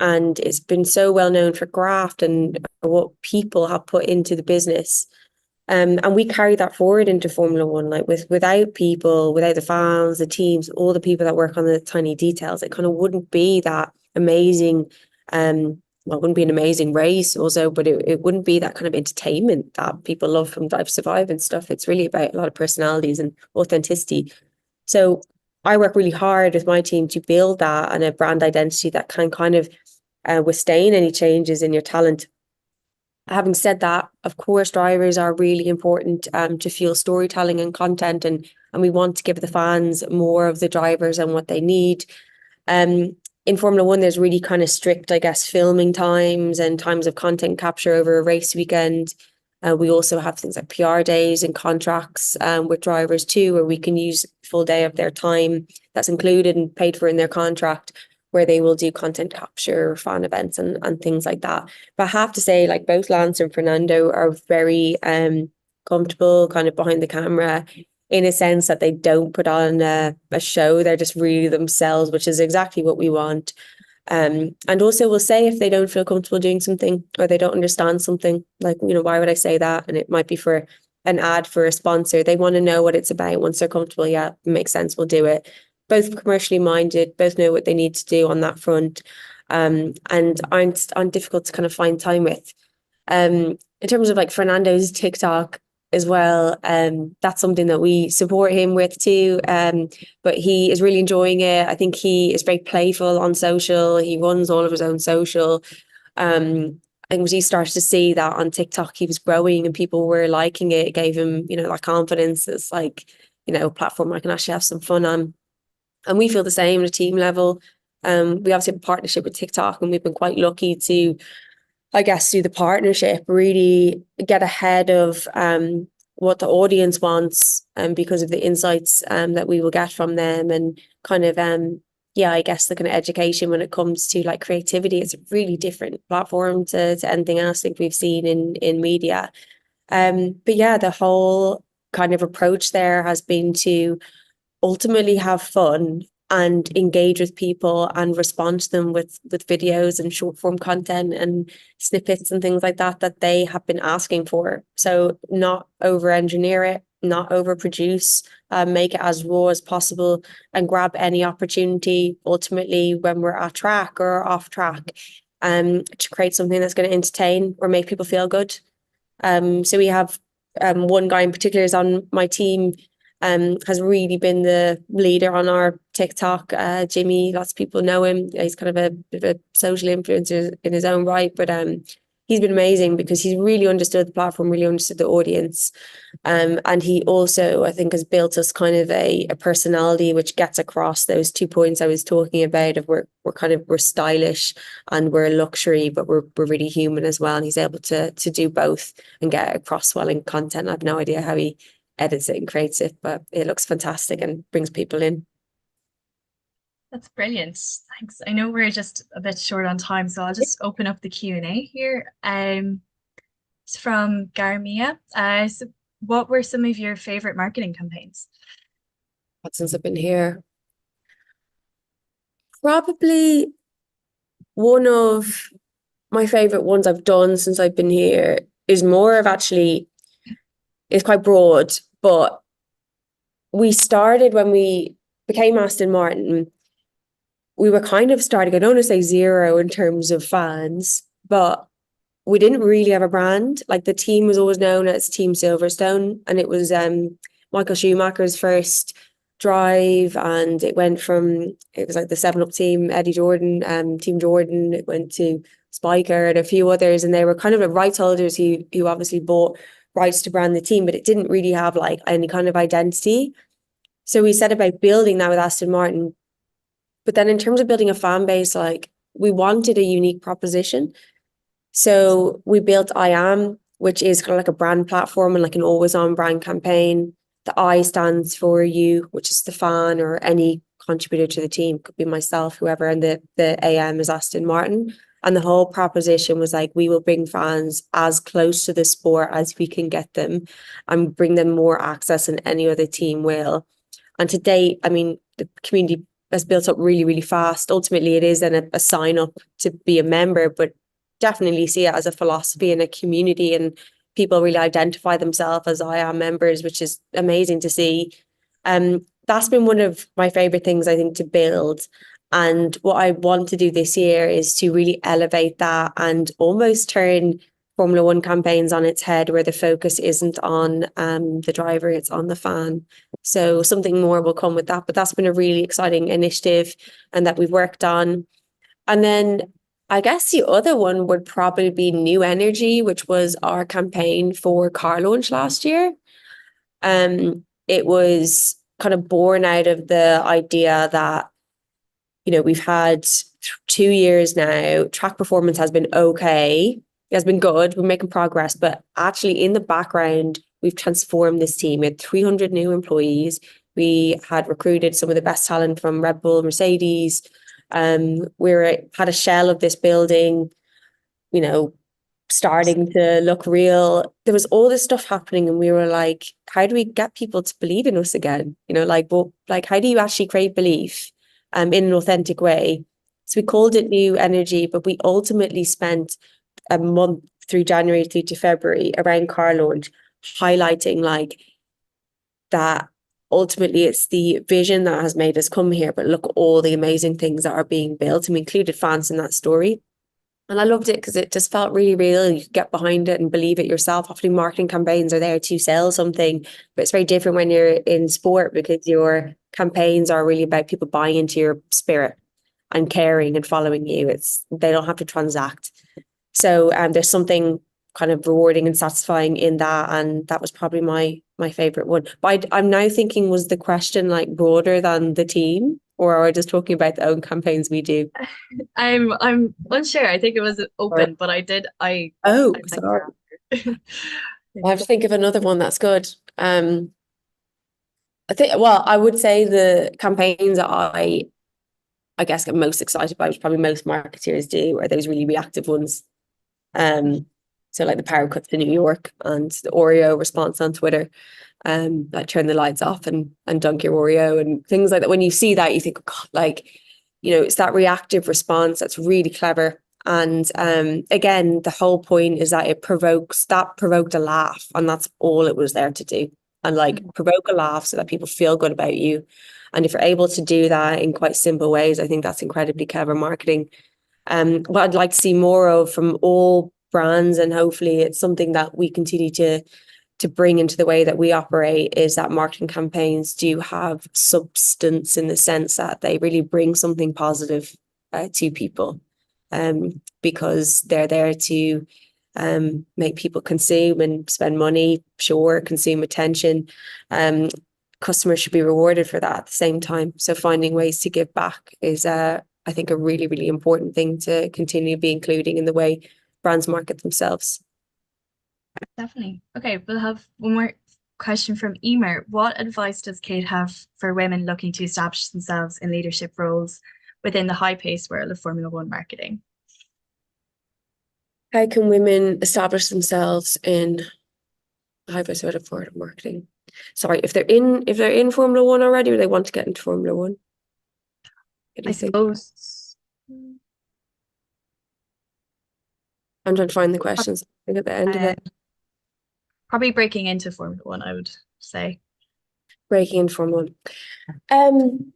And it's been so well known for graft and what people have put into the business. And we carry that forward into Formula One. Like, without people, without the fans, the teams, all the people that work on the tiny details, it kind of wouldn't be that amazing well, it wouldn't be an amazing race also, but it wouldn't be that kind of entertainment that people love from Drive to Survive and stuff. It's really about a lot of personalities and authenticity. So I work really hard with my team to build that and a brand identity that can kind of withstand any changes in your talent. Having said that, of course, drivers are really important to fuel storytelling and content, and we want to give the fans more of the drivers and what they need. In Formula One, there's really kind of strict, I guess, filming times and times of content capture over a race weekend. We also have things like PR days and contracts with drivers too, where we can use full day of their time that's included and paid for in their contract, where they will do content capture, fan events and things like that. But I have to say, like, both Lance and Fernando are very comfortable kind of behind the camera, in a sense that they don't put on a show. They're just really themselves, which is exactly what we want. And also we'll say if they don't feel comfortable doing something or they don't understand something, like, you know, why would I say that? And it might be for an ad for a sponsor. They want to know what it's about. Once they're comfortable, yeah, it makes sense, we'll do it. Both commercially minded, both know what they need to do on that front, and aren't difficult to kind of find time with. In terms of like Fernando's TikTok as well, that's something that we support him with too. But he is really enjoying it. I think he is very playful on social. He runs all of his own social. And when he started to see that on TikTok, he was growing and people were liking it. It gave him, you know, that confidence. It's like, you know, a platform I can actually have some fun on. And we feel the same at a team level. We obviously have a partnership with TikTok, and we've been quite lucky to, I guess, through the partnership, really get ahead of what the audience wants, because of the insights that we will get from them, and kind of yeah, I guess the kind of education when it comes to like creativity. It's a really different platform to anything else I think we've seen in media. But yeah, the whole kind of approach there has been to ultimately have fun and engage with people and respond to them with videos and short form content and snippets and things like that that they have been asking for. So not over engineer it, not overproduce, make it as raw as possible, and grab any opportunity ultimately when we're at track or off track, to create something that's going to entertain or make people feel good. So we have one guy in particular is on my team, has really been the leader on our TikTok. Jimmy, lots of people know him. He's kind of a bit of a social influencer in his own right, but he's been amazing because he's really understood the platform, really understood the audience. And he also, I think, has built us kind of a personality which gets across those 2 points I was talking about of we're stylish and we're luxury, but we're really human as well. And he's able to do both and get across well in content. I have no idea how he edits it and creates it, but it looks fantastic and brings people in. That's brilliant. Thanks. I know we're just a bit short on time, so I'll just open up the Q&A here. It's from Garmia. So what were some of your favorite marketing campaigns? Since I've been here, probably one of my favorite ones I've done since I've been here is more of actually, it's quite broad, but we started when we became Aston Martin. We were kind of starting, I don't want to say zero in terms of fans, but we didn't really have a brand. Like, the team was always known as Team Silverstone, and it was Michael Schumacher's first drive, and it was like the 7-Up team, Eddie Jordan, Team Jordan. It went to Spiker and a few others, and they were kind of the rights holders who obviously bought rights to brand the team, but it didn't really have like any kind of identity. So we set about building that with Aston Martin. But then in terms of building a fan base, like, we wanted a unique proposition. So we built I Am, which is kind of like a brand platform and like an always on brand campaign. The I stands for you, which is the fan or any contributor to the team, could be myself, whoever, and the AM is Aston Martin. And the whole proposition was like, we will bring fans as close to the sport as we can get them and bring them more access than any other team will. And to date, I mean, the community has built up really, really fast. Ultimately, it is then a sign up to be a member, but definitely see it as a philosophy and a community, and people really identify themselves as I Am members, which is amazing to see. That's been one of my favorite things, I think, to build. And what I want to do this year is to really elevate that and almost turn Formula One campaigns on its head, where the focus isn't on the driver, it's on the fan. So something more will come with that. But that's been a really exciting initiative and that we've worked on. And then I guess the other one would probably be New Energy, which was our campaign for car launch last year. It was kind of born out of the idea that, you know, we've had 2 years now, track performance has been okay. It has been good. We're making progress, but actually in the background, we've transformed this team. We had 300 new employees. We had recruited some of the best talent from Red Bull, Mercedes. Had a shell of this building, you know, starting to look real. There was all this stuff happening, and we were like, how do we get people to believe in us again? You know, like, well, like, how do you actually create belief in an authentic way? So we called it New Energy, but we ultimately spent a month through January through to February around car launch, highlighting like that ultimately it's the vision that has made us come here, but look at all the amazing things that are being built. And we included fans in that story. And I loved it because it just felt really real. You could get behind it and believe it yourself. Often marketing campaigns are there to sell something, but it's very different when you're in sport, because your campaigns are really about people buying into your spirit and caring and following you. They don't have to transact. So there's something kind of rewarding and satisfying in that. And that was probably my favorite one. But I'm now thinking, was the question like broader than the team? Or are we just talking about the own campaigns we do? I'm unsure. I think it was open, but I sorry. I have to think of another one that's good. I would say the campaigns that I guess get most excited by, which probably most marketeers do, are those really reactive ones. So like the power cuts to New York and the Oreo response on Twitter. Like turn the lights off and dunk your Oreo and things like that. When you see that, you think, oh God, like, you know, it's that reactive response that's really clever. And again, the whole point is that it provoked a laugh, and that's all it was there to do. And like provoke a laugh so that people feel good about you. And if you're able to do that in quite simple ways, I think that's incredibly clever marketing. What I'd like to see more of from all brands, and hopefully it's something that we continue to bring into the way that we operate, is that marketing campaigns do have substance, in the sense that they really bring something positive to people, because they're there to make people consume and spend money, consume attention. Customers should be rewarded for that at the same time. So finding ways to give back is, I think, a really, really important thing to continue be including in the way brands market themselves. Definitely. Okay, we'll have one more question from Emer. What advice does Kate have for women looking to establish themselves in leadership roles within the high-paced world of Formula One marketing? How can women establish themselves in the high-paced world of marketing? Sorry, if they're in Formula One already, or they want to get into Formula One? I suppose. I'm trying to find the questions at the end of it. Probably breaking into Formula One, I would say. Breaking into Formula One.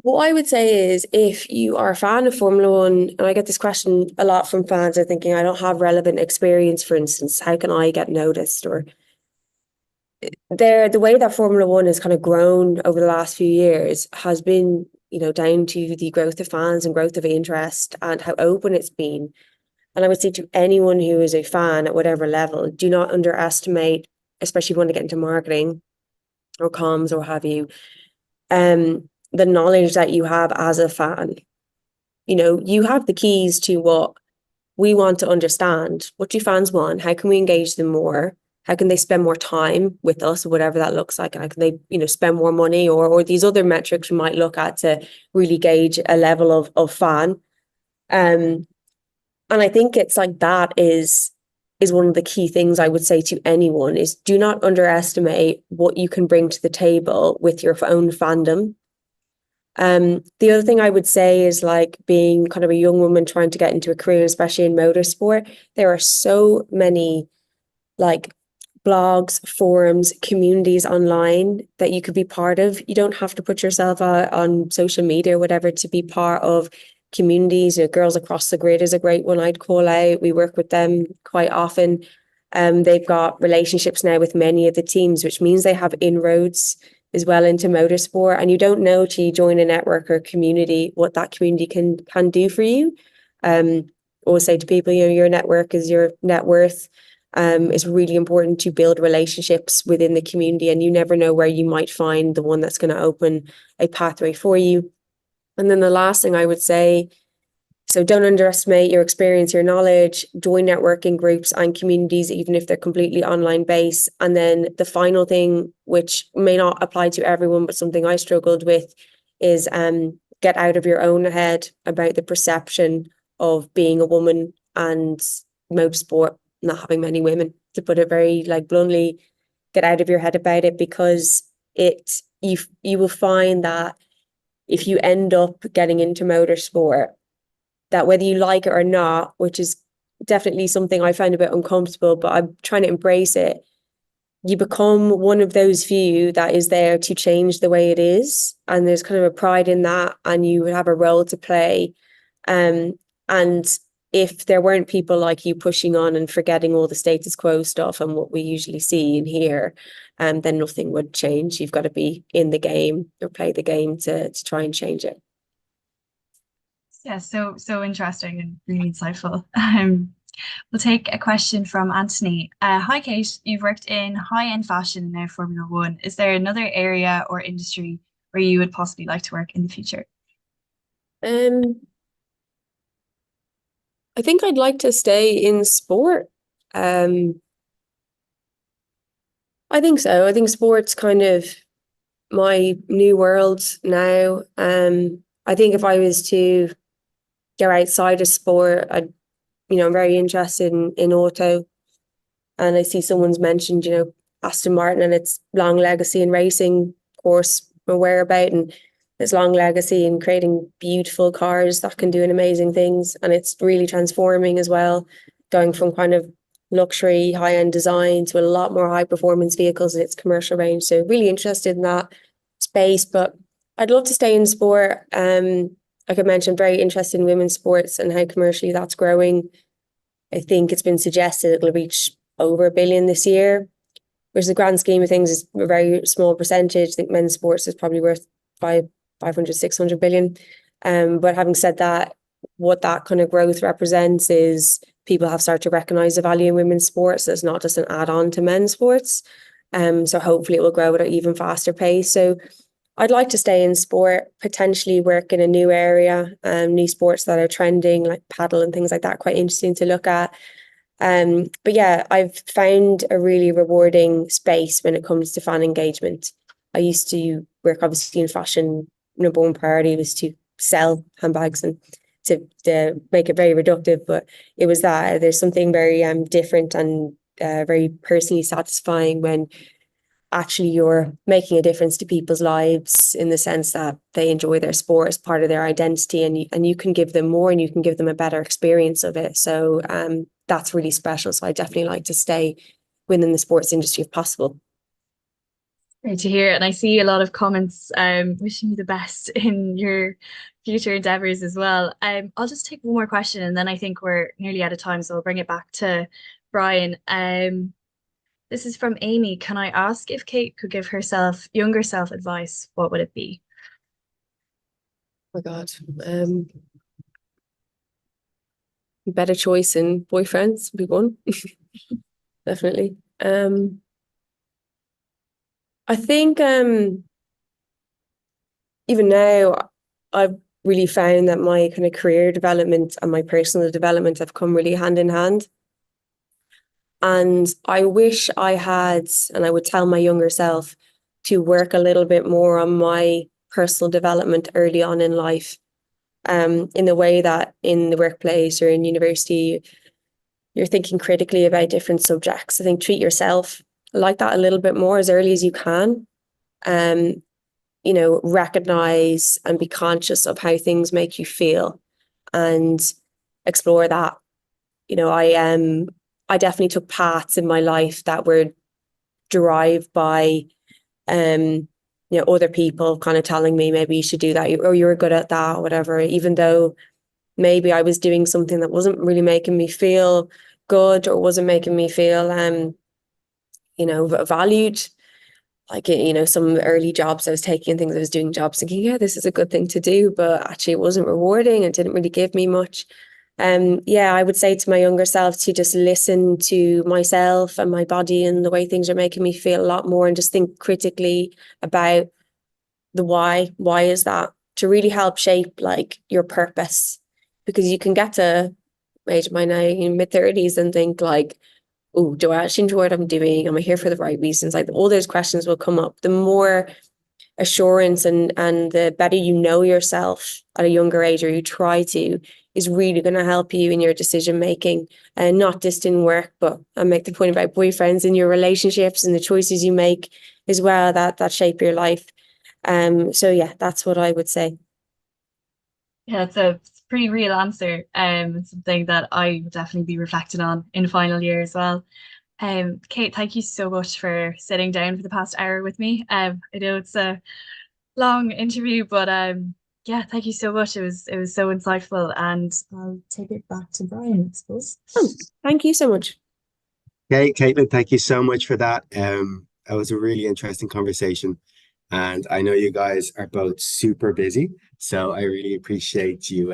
What I would say is, if you are a fan of Formula One, and I get this question a lot from fans, are thinking, I don't have relevant experience, for instance, how can I get noticed? Or the way that Formula One has kind of grown over the last few years has been, you know, down to the growth of fans and growth of interest and how open it's been. And I would say to anyone who is a fan at whatever level, do not underestimate, especially if you want to get into marketing or comms or have you, the knowledge that you have as a fan. You know, you have the keys to what we want to understand. What do fans want? How can we engage them more? How can they spend more time with us, whatever that looks like? How can they, you know, spend more money, or these other metrics we might look at to really gauge a level of fan. And I think it's like that is one of the key things I would say to anyone, is do not underestimate what you can bring to the table with your own fandom. The other thing I would say is, like, being kind of a young woman trying to get into a career, especially in motorsport, there are so many like blogs, forums, communities online that you could be part of. You don't have to put yourself out on social media or whatever to be part of communities. You know, Girls Across the Grid is a great one I'd call out. We work with them quite often. They've got relationships now with many of the teams, which means they have inroads as well into motorsport. And you don't know till you join a network or community what that community can do for you. Always say to people, you know, your network is your net worth. It's really important to build relationships within the community, and you never know where you might find the one that's going to open a pathway for you. And then the last thing I would say, so don't underestimate your experience, your knowledge, join networking groups and communities, even if they're completely online based. And then the final thing, which may not apply to everyone, but something I struggled with, is get out of your own head about the perception of being a woman and motorsport not having many women, to put it very bluntly. Get out of your head about it, because you will find that if you end up getting into motorsport, that whether you like it or not, which is definitely something I find a bit uncomfortable, but I'm trying to embrace it, you become one of those few that is there to change the way it is. And there's kind of a pride in that, and you have a role to play. And if there weren't people like you pushing on and forgetting all the status quo stuff and what we usually see and hear, then nothing would change. You've got to be in the game or play the game to try and change it. Yeah, so interesting and really insightful. We'll take a question from Anthony. Hi, Kate. You've worked in high-end fashion and now Formula One. Is there another area or industry where you would possibly like to work in the future? I think I'd like to stay in sport. I think so. I think sport's kind of my new world now. I think if I was to go outside of sport, I'm very interested in auto. And I see someone's mentioned, Aston Martin and its long legacy in racing, of course, I'm aware about, and its long legacy in creating beautiful cars that can do amazing things. And it's really transforming as well, going from kind of luxury, high-end design to a lot more high-performance vehicles in its commercial range. So really interested in that space, but I'd love to stay in sport. Like I mentioned, very interested in women's sports and how commercially that's growing. I think it's been suggested it'll reach over $1 billion this year, which in the grand scheme of things is a very small percentage. I think men's sports is probably worth 500, 600 billion. But having said that, what that kind of growth represents is people have started to recognize the value in women's sports. So it's not just an add-on to men's sports. So hopefully it will grow at an even faster pace. So I'd like to stay in sport, potentially work in a new area, new sports that are trending like paddle and things like that, quite interesting to look at. But yeah, I've found a really rewarding space when it comes to fan engagement. I used to work obviously in fashion. Number one priority was to sell handbags and to make it very reductive, but it was that there's something very different and very personally satisfying when actually you're making a difference to people's lives, in the sense that they enjoy their sport as part of their identity, and you can give them more and you can give them a better experience of it. So that's really special. So I definitely like to stay within the sports industry if possible. Great to hear. And I see a lot of comments wishing you the best in your future endeavors as well. I'll just take one more question and then I think we're nearly out of time, so I'll bring it back to Brian. This is from Amy. Can I ask if Kate could give herself younger self advice? What would it be? Oh my God. Better choice in boyfriends would be one. Definitely. I think even now I've really found that my kind of career development and my personal development have come really hand in hand. And I wish I had, and I would tell my younger self to work a little bit more on my personal development early on in life, in the way that in the workplace or in university, you're thinking critically about different subjects. I think treat yourself like that a little bit more as early as you can. Recognize and be conscious of how things make you feel and explore that. I definitely took paths in my life that were drive by other people kind of telling me maybe you should do that, or you're good at that, or whatever, even though maybe I was doing something that wasn't really making me feel good or wasn't making me feel valued. Like, some early jobs I was taking and things I was doing jobs thinking, yeah, this is a good thing to do, but actually it wasn't rewarding and didn't really give me much. I would say to my younger self to just listen to myself and my body and the way things are making me feel a lot more, and just think critically about the why. Why is that? To really help shape like your purpose, because you can get to age of my now in mid-30s and think like, oh, do I actually enjoy what I'm doing? Am I here for the right reasons? Like all those questions will come up. The more assurance and the better you know yourself at a younger age, or you try to, is really going to help you in your decision making, and not just in work, but I make the point about boyfriends, in your relationships and the choices you make as well, that shape your life. So yeah, that's what I would say. Yeah, it's a pretty real answer. It's something that I would definitely be reflecting on in final year as well. Kate, thank you so much for sitting down for the past hour with me. I know it's a long interview, but yeah, thank you so much. It was so insightful, and I'll take it back to Brian, I suppose. Oh, thank you so much. Okay, Katelyn, thank you so much for that. That was a really interesting conversation. And I know you guys are both super busy, so I really appreciate you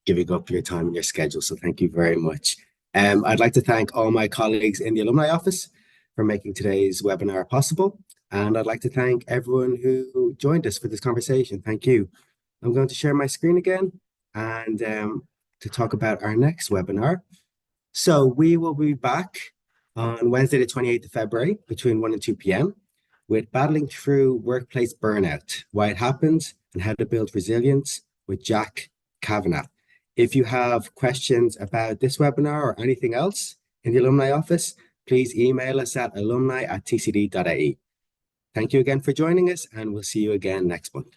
giving up your time and your schedule. So thank you very much. I'd like to thank all my colleagues in the alumni office for making today's webinar possible. And I'd like to thank everyone who joined us for this conversation. Thank you. I'm going to share my screen again and to talk about our next webinar. So we will be back on Wednesday, the 28th of February between 1 and 2 p.m. with Battling Through Workplace Burnout, Why It Happens and How to Build Resilience with Jack Kavanagh. If you have questions about this webinar or anything else in the alumni office, please email us at alumni@tcd.ie. Thank you again for joining us, and we'll see you again next month.